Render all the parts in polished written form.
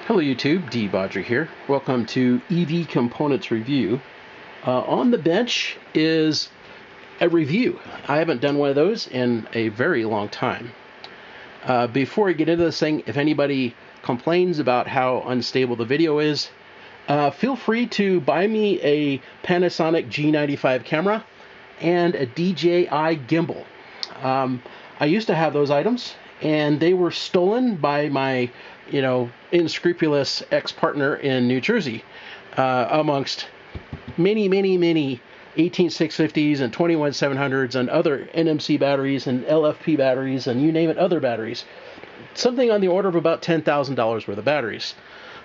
Hello YouTube, De-bodgery here. Welcome to EV Components Review. On the bench is a review. I haven't done one of those in a very long time. Before I get into this thing, if anybody complains about how unstable the video is, feel free to buy me a Panasonic G95 camera and a DJI gimbal. I used to have those items, and they were stolen by my, unscrupulous ex-partner in New Jersey, amongst many 18650s and 21700s and other NMC batteries and LFP batteries and you name it, other batteries. Something on the order of about $10,000 worth of batteries.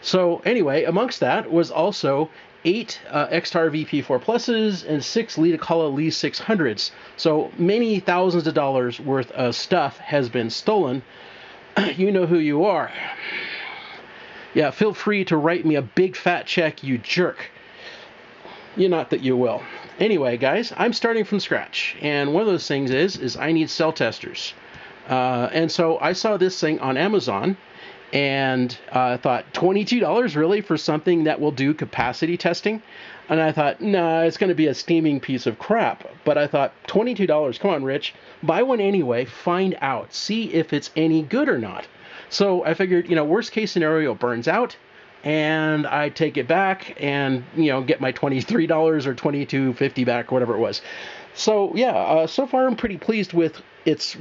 So anyway, amongst that was also 8 X-Tar VP4 Pluses and 6 Lidecala Li 600s. So many thousands of dollars worth of stuff has been stolen. You know who you are. Yeah, feel free to write me a big fat check, you jerk. Not that you will. Anyway, guys, I'm starting from scratch. And one of those things is I need cell testers. And so I saw this thing on Amazon. And I thought, $22 really for something that will do capacity testing? And I thought, nah, it's going to be a steaming piece of crap. But I thought, $22, come on, Rich. Buy one anyway, find out, see if it's any good or not. So I figured, worst case scenario, it burns out, and I take it back and, get my $23 or $22.50 back, or whatever it was. So yeah, so far I'm pretty pleased with its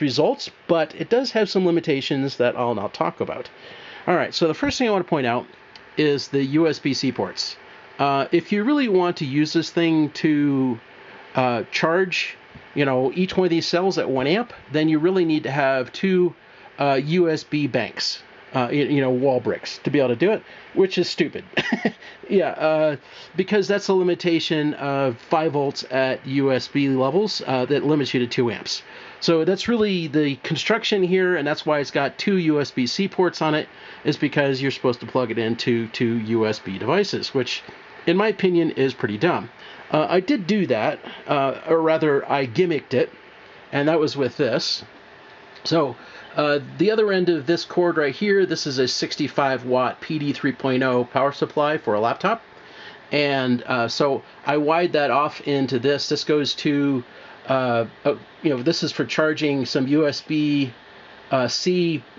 results, but it does have some limitations that I'll not talk about. All right, so the first thing I want to point out is the USB-C ports. If you really want to use this thing to charge, each one of these cells at 1 amp, then you really need to have 2 USB banks. Wall bricks to be able to do it, which is stupid. Yeah, because that's a limitation of 5 volts at USB levels that limits you to 2 amps. So that's really the construction here, and that's why it's got 2 USB-C ports on it, is because you're supposed to plug it into 2 USB devices, which, in my opinion, is pretty dumb. I did do that, or rather, I gimmicked it, and that was with this. So the other end of this cord right here, this is a 65 watt PD 3.0 power supply for a laptop. And so I wired that off into this. This goes to, this is for charging some USB-C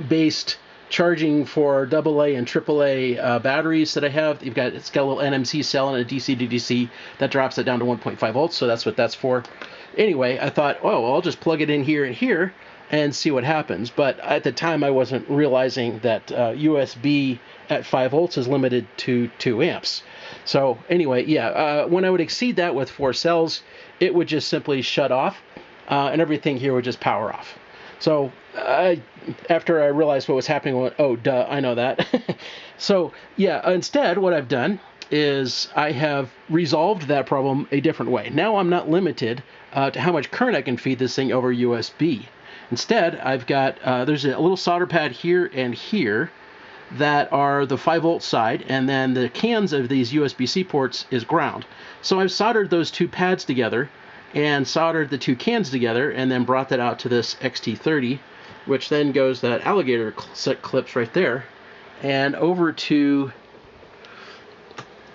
based charging for AA and AAA batteries that I have. It's got a little NMC cell and a DC to DC that drops it down to 1.5 volts. So that's what that's for. Anyway, I thought, oh, well, I'll just plug it in here and here and see what happens. But at the time, I wasn't realizing that USB at 5 volts is limited to 2 amps. So anyway, yeah, when I would exceed that with 4 cells, it would just simply shut off, and everything here would just power off. So after I realized what was happening, I went, oh, duh, I know that. So yeah, instead, what I've done is I have resolved that problem a different way. Now I'm not limited to how much current I can feed this thing over USB. Instead, I've got, there's a little solder pad here and here that are the 5 volt side, and then the cans of these USB-C ports is ground. So I've soldered those 2 pads together and soldered the 2 cans together and then brought that out to this XT30, which then goes that alligator set clips right there and over to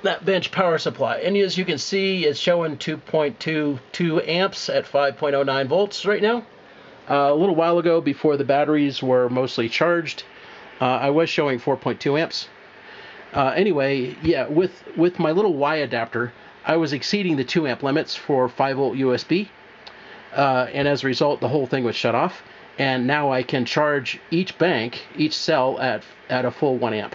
that bench power supply. And as you can see, it's showing 2.22 amps at 5.09 volts right now. A little while ago, before the batteries were mostly charged, I was showing 4.2 amps. Anyway, yeah, with my little Y adapter, I was exceeding the 2 amp limits for 5 volt USB, and as a result, the whole thing was shut off. And now I can charge each bank, each cell at a full 1 amp.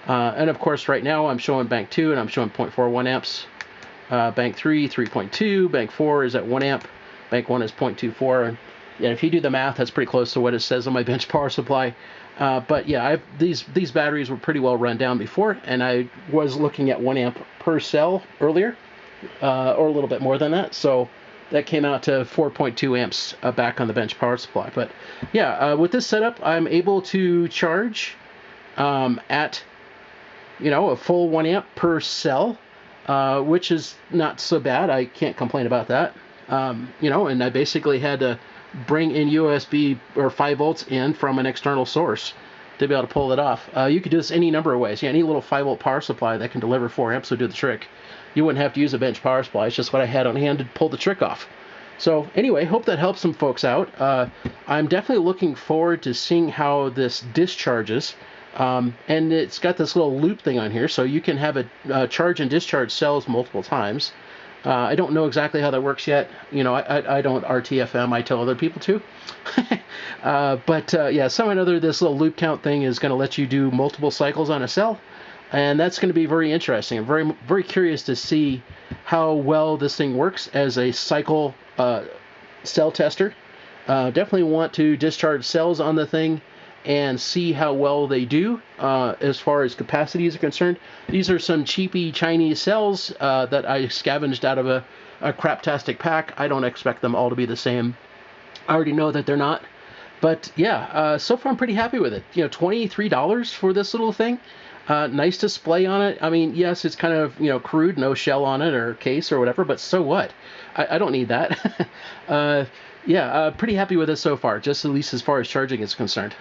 And of course, right now I'm showing bank 2, and I'm showing 0.41 amps. Bank 3, 3.2. Bank 4 is at 1 amp. Bank 1 is 0.24. And yeah, if you do the math, that's pretty close to what it says on my bench power supply. But yeah, these batteries were pretty well run down before, and I was looking at 1 amp per cell earlier, or a little bit more than that. So that came out to 4.2 amps back on the bench power supply. But yeah, with this setup, I'm able to charge at a full 1 amp per cell, which is not so bad. I can't complain about that. And I basically had to bring in USB or 5 volts in from an external source to be able to pull it off. You could do this any number of ways. Yeah, any little 5-volt power supply that can deliver 4 amps would do the trick. You wouldn't have to use a bench power supply. It's just what I had on hand to pull the trick off. So anyway, hope that helps some folks out. I'm definitely looking forward to seeing how this discharges. And it's got this little loop thing on here, so you can have it charge and discharge cells multiple times. I don't know exactly how that works yet. You know, I don't RTFM. I tell other people to. But yeah, somehow or another, this little loop count thing is going to let you do multiple cycles on a cell. And that's going to be very interesting. I'm very, very curious to see how well this thing works as a cycle cell tester. Definitely want to discharge cells on the thing and see how well they do as far as capacities are concerned. These are some cheapy Chinese cells that I scavenged out of a craptastic pack. I don't expect them all to be the same. I already know that they're not. But yeah, so far I'm pretty happy with it. You know, $23 for this little thing. Nice display on it. I mean, yes, it's kind of, you know, crude, no shell on it or case or whatever, but so what? I don't need that. Yeah, pretty happy with it so far, just at least as far as charging is concerned.